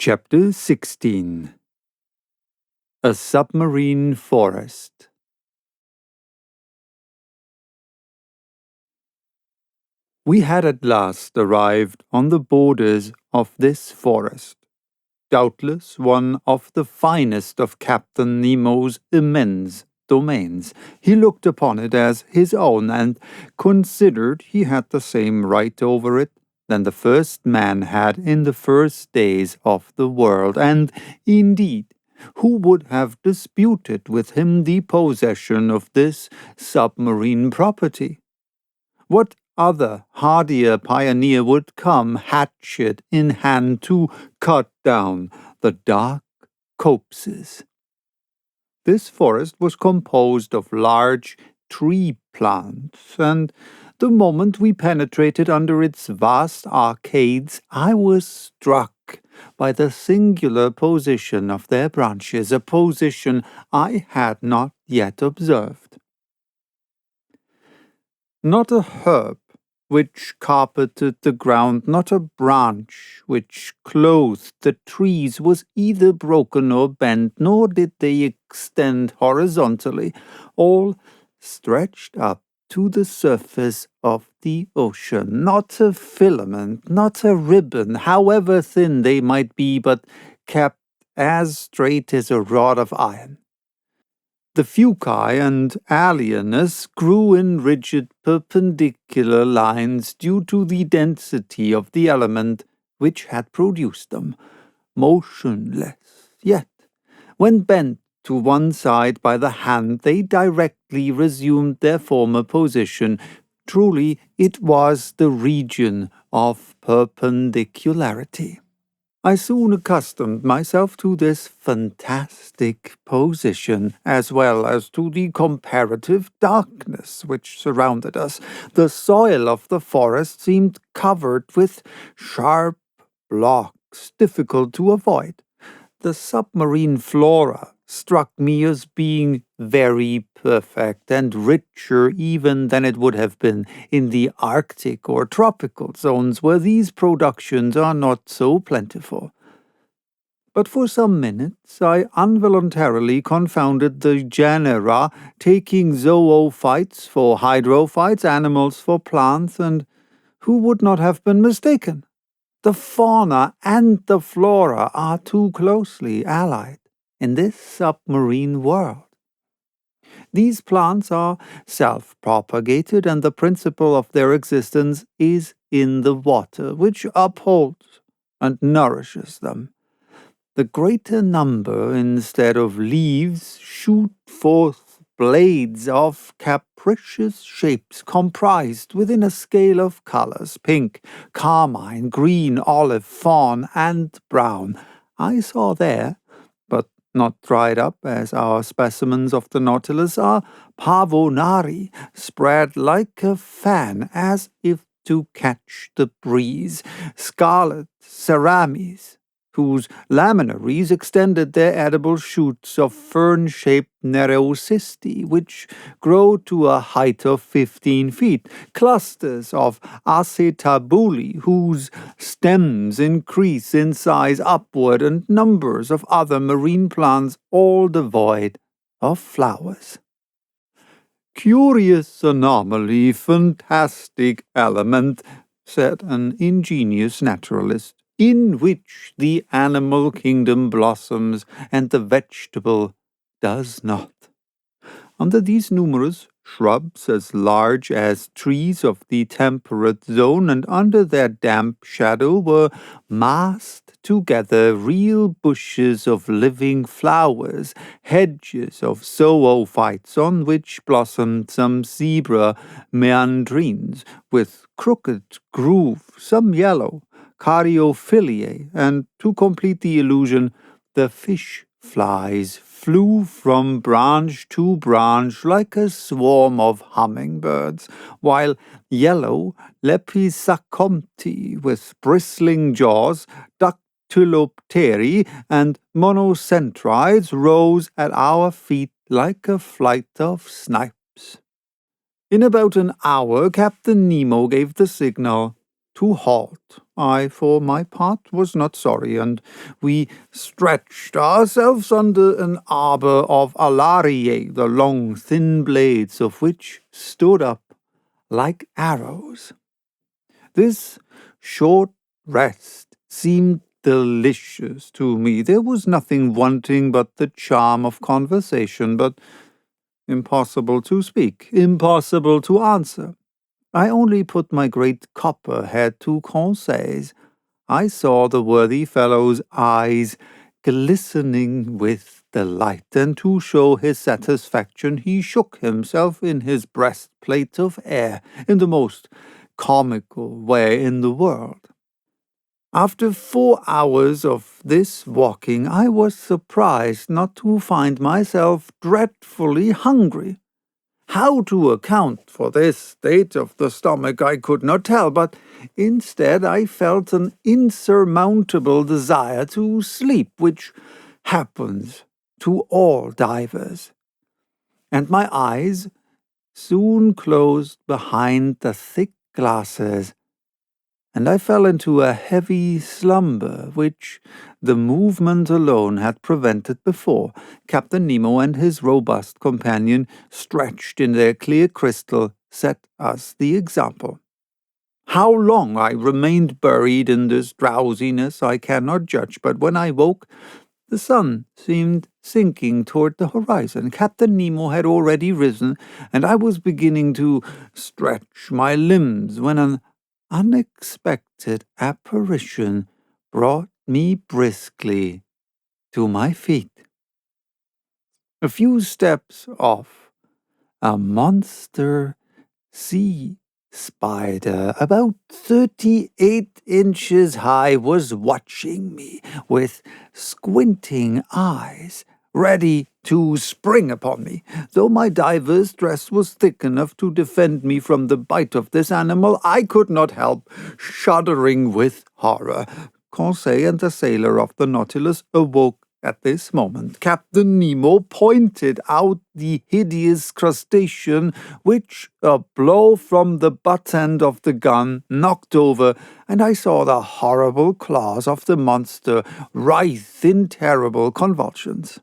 Chapter 16. A Submarine Forest. We had at last arrived on the borders of this forest, doubtless one of the finest of Captain Nemo's immense domains. He looked upon it as his own and considered he had the same right over it than the first man had in the first days of the world, and, indeed, who would have disputed with him the possession of this submarine property? What other hardier pioneer would come, hatchet in hand, to cut down the dark copses? This forest was composed of large tree plants, and the moment we penetrated under its vast arcades, I was struck by the singular position of their branches, a position I had not yet observed. Not a herb which carpeted the ground, not a branch which clothed the trees was either broken or bent, nor did they extend horizontally. All stretched up to the surface of the ocean. Not a filament, not a ribbon, however thin they might be, but kept as straight as a rod of iron. The fuci and alienus grew in rigid perpendicular lines due to the density of the element which had produced them, motionless, yet, when bent to one side by the hand, they directly resumed their former position. Truly, it was the region of perpendicularity. I soon accustomed myself to this fantastic position, as well as to the comparative darkness which surrounded us. The soil of the forest seemed covered with sharp blocks, difficult to avoid. The submarine flora struck me as being very perfect and richer even than it would have been in the Arctic or tropical zones where these productions are not so plentiful. But for some minutes I involuntarily confounded the genera, taking zoophytes for hydrophytes, animals for plants, and who would not have been mistaken? The fauna and the flora are too closely allied in this submarine world. These plants are self-propagated, and the principle of their existence is in the water, which upholds and nourishes them. The greater number, instead of leaves, shoot forth blades of capricious shapes comprised within a scale of colors: pink, carmine, green, olive, fawn, and brown. I saw there, but not dried up as our specimens of the Nautilus, are pavonari, spread like a fan as if to catch the breeze, scarlet ceramis, whose laminaries extended their edible shoots of fern-shaped nereocysti, which grow to a height of 15 feet, clusters of acetabuli, whose stems increase in size upward, and numbers of other marine plants, all devoid of flowers. "Curious anomaly, fantastic element," said an ingenious naturalist, "in which the animal kingdom blossoms and the vegetable does not." Under these numerous shrubs as large as trees of the temperate zone, and under their damp shadow, were massed together real bushes of living flowers, hedges of zoophytes on which blossomed some zebra meandrines, with crooked groove, some yellow, Caryophiliae, and to complete the illusion, the fish flies flew from branch to branch like a swarm of hummingbirds, while yellow Lepisacomti with bristling jaws, Dactylopteri, and monocentrides rose at our feet like a flight of snipes. In about an hour, Captain Nemo gave the signal to halt I, for my part, was not sorry, and we stretched ourselves under an arbour of alariae, the long, thin blades of which stood up like arrows. This short rest seemed delicious to me. There was nothing wanting but the charm of conversation, but impossible to speak, impossible to answer. I only put my great copperhead to Conseil's. I saw the worthy fellow's eyes glistening with delight, and to show his satisfaction he shook himself in his breastplate of air in the most comical way in the world. After 4 hours of this walking, I was surprised not to find myself dreadfully hungry. How to account for this state of the stomach I could not tell, but instead I felt an insurmountable desire to sleep, which happens to all divers. And my eyes soon closed behind the thick glasses, and I fell into a heavy slumber which the movement alone had prevented before. Captain Nemo and his robust companion, stretched in their clear crystal, set us the example. How long I remained buried in this drowsiness I cannot judge, but when I woke, the sun seemed sinking toward the horizon. Captain Nemo had already risen, and I was beginning to stretch my limbs when an unexpected apparition brought me briskly to my feet. A few steps off, a monster sea spider, about 38 inches high, was watching me with squinting eyes, ready to spring upon me. Though my diver's dress was thick enough to defend me from the bite of this animal, I could not help shuddering with horror. Conseil and the sailor of the Nautilus awoke at this moment. Captain Nemo pointed out the hideous crustacean, which a blow from the butt end of the gun knocked over, and I saw the horrible claws of the monster writhe in terrible convulsions.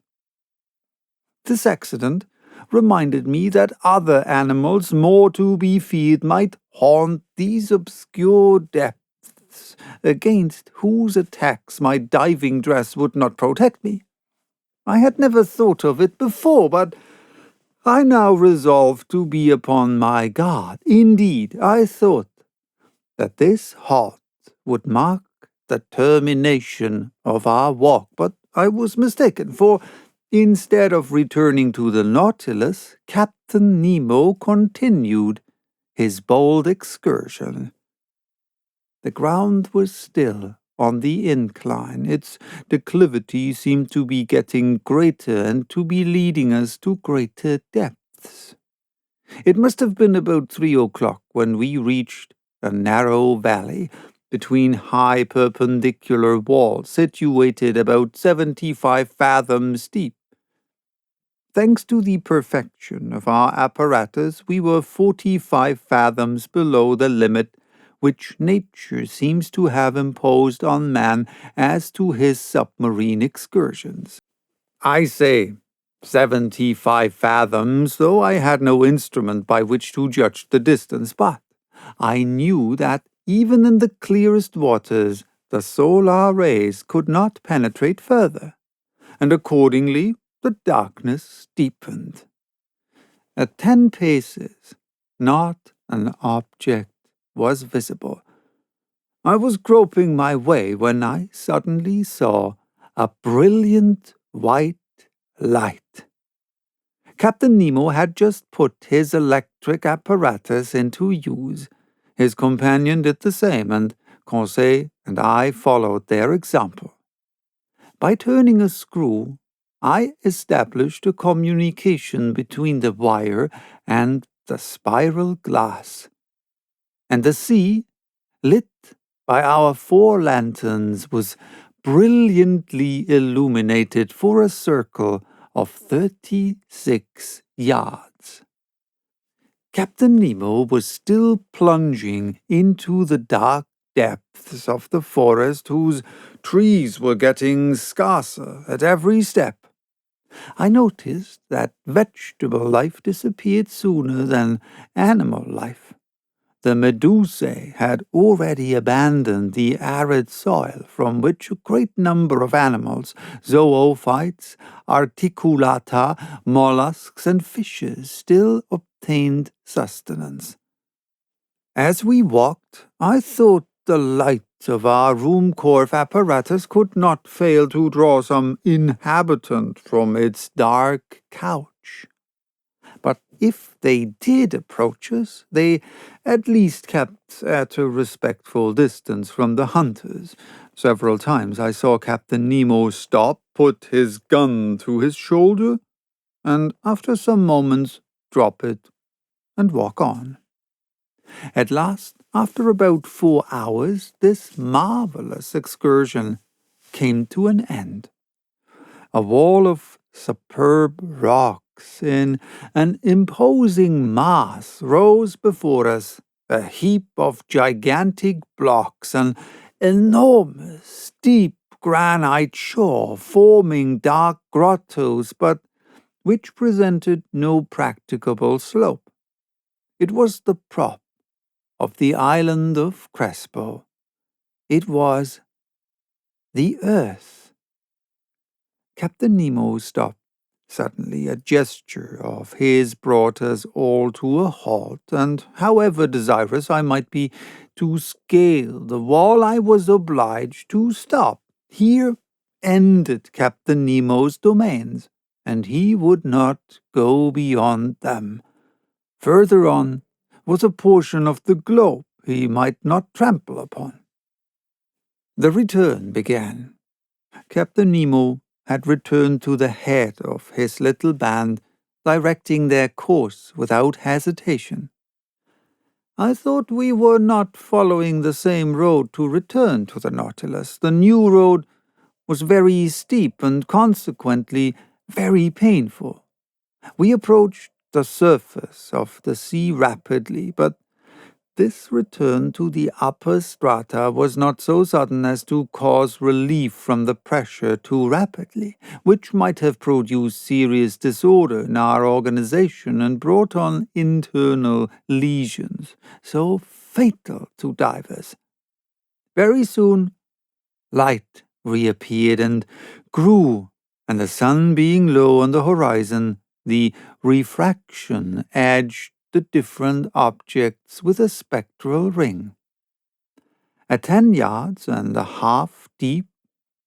This accident reminded me that other animals more to be feared might haunt these obscure depths, against whose attacks my diving dress would not protect me. I had never thought of it before, but I now resolved to be upon my guard. Indeed, I thought that this halt would mark the termination of our walk, but I was mistaken, for instead of returning to the Nautilus, Captain Nemo continued his bold excursion. The ground was still on the incline. Its declivity seemed to be getting greater and to be leading us to greater depths. It must have been about 3 o'clock when we reached a narrow valley between high perpendicular walls situated about 75 fathoms deep. Thanks to the perfection of our apparatus, we were 45 fathoms below the limit which nature seems to have imposed on man as to his submarine excursions. I say 75 fathoms, though I had no instrument by which to judge the distance, but I knew that even in the clearest waters the solar rays could not penetrate further, and accordingly the darkness deepened. At 10 paces, not an object was visible. I was groping my way when I suddenly saw a brilliant white light. Captain Nemo had just put his electric apparatus into use. His companion did the same, and Conseil and I followed their example. By turning a screw, I established a communication between the wire and the spiral glass, and the sea, lit by our 4 lanterns, was brilliantly illuminated for a circle of 36 yards. Captain Nemo was still plunging into the dark depths of the forest whose trees were getting scarcer at every step. I noticed that vegetable life disappeared sooner than animal life. The medusae had already abandoned the arid soil from which a great number of animals, zoophytes, articulata, mollusks, and fishes still obtained sustenance. As we walked, I thought the light of our Ruhmkorff apparatus could not fail to draw some inhabitant from its dark couch. But if they did approach us, they at least kept at a respectful distance from the hunters. Several times I saw Captain Nemo stop, put his gun to his shoulder, and after some moments drop it and walk on. At last, after about 4 hours, this marvelous excursion came to an end. A wall of superb rocks in an imposing mass rose before us, a heap of gigantic blocks, an enormous, steep granite shore forming dark grottos, but which presented no practicable slope. It was the prop of the island of Crespo. It was the earth. Captain Nemo stopped. Suddenly a gesture of his brought us all to a halt, and however desirous I might be to scale the wall, I was obliged to stop. Here ended Captain Nemo's domains, and he would not go beyond them. Further on was a portion of the globe he might not trample upon. The return began. Captain Nemo had returned to the head of his little band, directing their course without hesitation. I thought we were not following the same road to return to the Nautilus. The new road was very steep and consequently very painful. We approached the surface of the sea rapidly, but this return to the upper strata was not so sudden as to cause relief from the pressure too rapidly, which might have produced serious disorder in our organization and brought on internal lesions, so fatal to divers. Very soon, light reappeared and grew, and the sun being low on the horizon, the refraction edged the different objects with a spectral ring. At 10 yards and a half deep,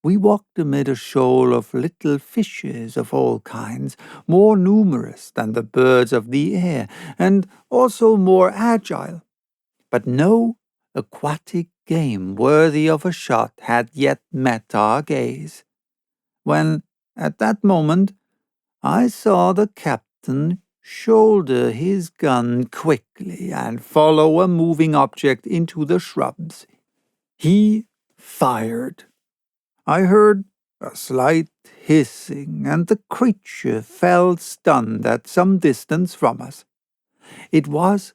we walked amid a shoal of little fishes of all kinds, more numerous than the birds of the air, and also more agile. But no aquatic game worthy of a shot had yet met our gaze. When, at that moment, I saw the captain shoulder his gun quickly and follow a moving object into the shrubs. He fired. I heard a slight hissing, and the creature fell stunned at some distance from us. It was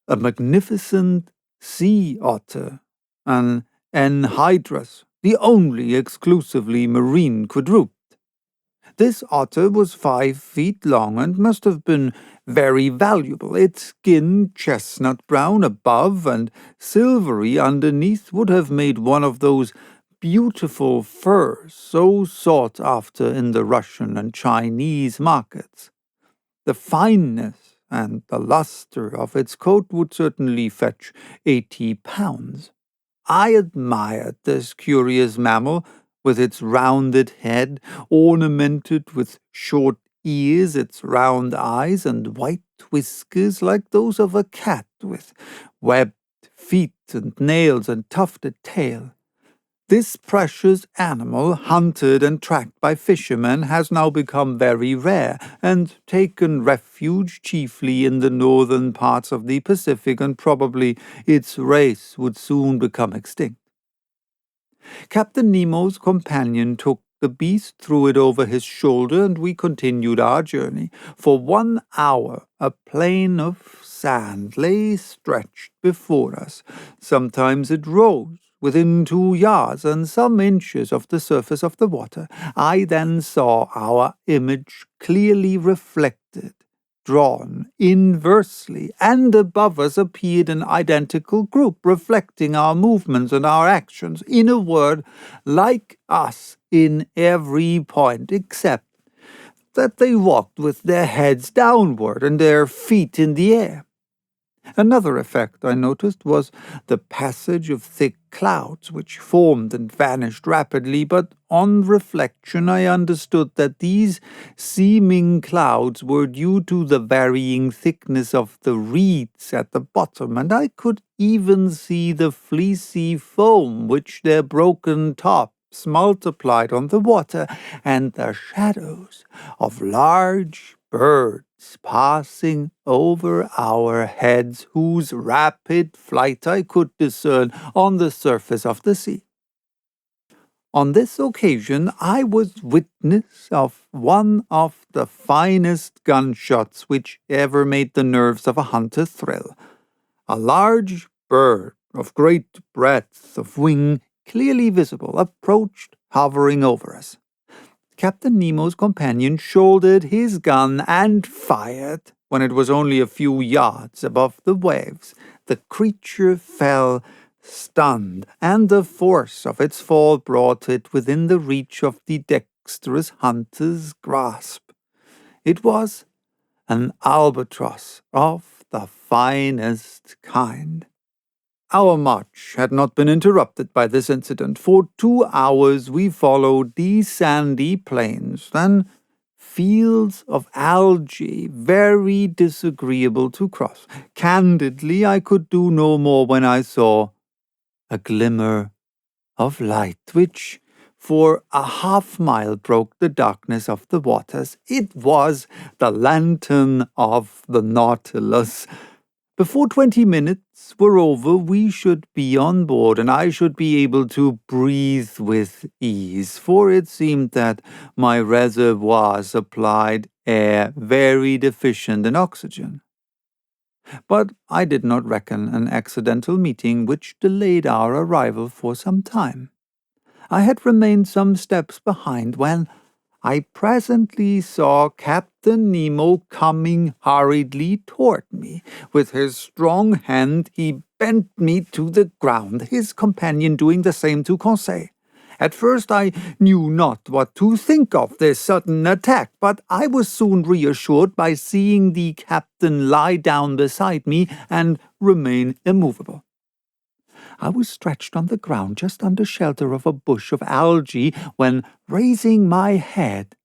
a magnificent sea otter, an anhydrus, the only exclusively marine quadruped. This otter was 5 feet long and must have been very valuable. Its skin, chestnut brown above and silvery underneath, would have made one of those beautiful furs so sought after in the Russian and Chinese markets. The fineness and the luster of its coat would certainly fetch 80 pounds. I admired this curious mammal, with its rounded head, ornamented with short ears, its round eyes, and white whiskers like those of a cat, with webbed feet and nails and tufted tail. This precious animal, hunted and tracked by fishermen, has now become very rare, and taken refuge chiefly in the northern parts of the Pacific, and probably its race would soon become extinct. Captain Nemo's companion took the beast, threw it over his shoulder, and we continued our journey. For 1 hour, a plain of sand lay stretched before us. Sometimes it rose within 2 yards and some inches of the surface of the water. I then saw our image clearly reflected, drawn inversely, and above us appeared an identical group reflecting our movements and our actions. In a word, like us in every point, except that they walked with their heads downward and their feet in the air. Another effect I noticed was the passage of thick clouds, which formed and vanished rapidly, but on reflection I understood that these seeming clouds were due to the varying thickness of the reeds at the bottom, and I could even see the fleecy foam which their broken tops multiplied on the water, and the shadows of large birds passing over our heads, whose rapid flight I could discern on the surface of the sea. On this occasion I was witness of one of the finest gunshots which ever made the nerves of a hunter thrill. A large bird of great breadth of wing, clearly visible, approached, hovering over us. Captain Nemo's companion shouldered his gun and fired. When it was only a few yards above the waves, the creature fell stunned, and the force of its fall brought it within the reach of the dexterous hunter's grasp. It was an albatross of the finest kind. Our march had not been interrupted by this incident. For 2 hours we followed these sandy plains, then fields of algae, very disagreeable to cross. Candidly, I could do no more when I saw a glimmer of light, which for a half-mile broke the darkness of the waters. It was the lantern of the Nautilus. Before 20 minutes were over, we should be on board, and I should be able to breathe with ease, for it seemed that my reservoir supplied air very deficient in oxygen. But I did not reckon an accidental meeting which delayed our arrival for some time. I had remained some steps behind when I presently saw Captain Nemo coming hurriedly toward me. With his strong hand he bent me to the ground, his companion doing the same to Conseil. At first I knew not what to think of this sudden attack, but I was soon reassured by seeing the captain lie down beside me and remain immovable. I was stretched on the ground just under shelter of a bush of algae when, raising my head,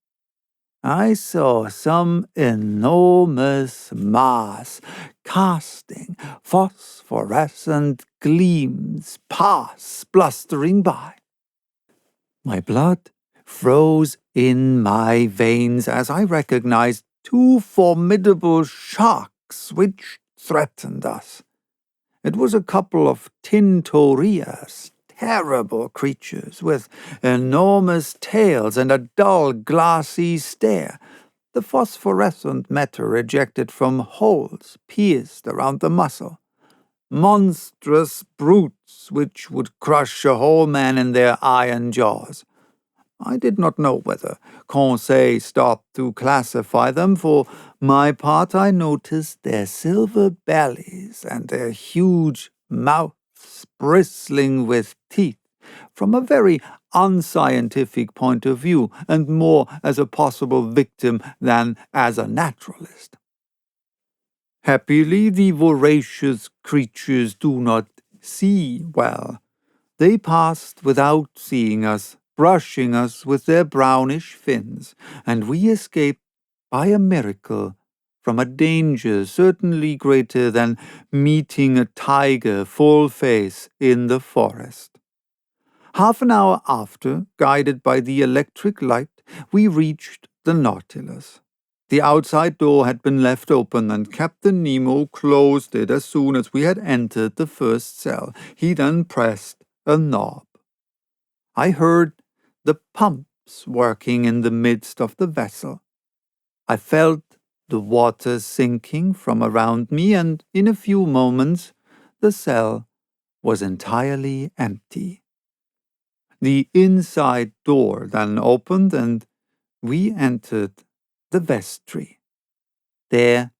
I saw some enormous mass casting phosphorescent gleams pass blustering by. My blood froze in my veins as I recognized 2 formidable sharks which threatened us. It was a couple of tintorias, terrible creatures with enormous tails and a dull, glassy stare. The phosphorescent matter ejected from holes pierced around the muscle. Monstrous brutes which would crush a whole man in their iron jaws. I did not know whether Conseil stopped to classify them. For my part, I noticed their silver bellies and their huge mouths bristling with teeth from a very unscientific point of view, and more as a possible victim than as a naturalist. Happily, the voracious creatures do not see well. They passed without seeing us, brushing us with their brownish fins, and we escaped by a miracle from a danger certainly greater than meeting a tiger full face in the forest. Half an hour after, guided by the electric light, we reached the Nautilus. The outside door had been left open, and Captain Nemo closed it as soon as we had entered the first cell. He then pressed a knob. I heard the pumps working in the midst of the vessel. I felt the water sinking from around me, and in a few moments the cell was entirely empty. The inside door then opened, and we entered the vestry. There,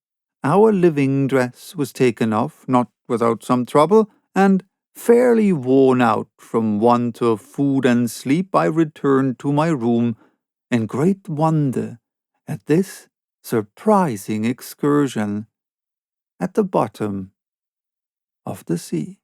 our living dress was taken off, not without some trouble, and fairly worn out from want of food and sleep, I returned to my room in great wonder at this surprising excursion at the bottom of the sea.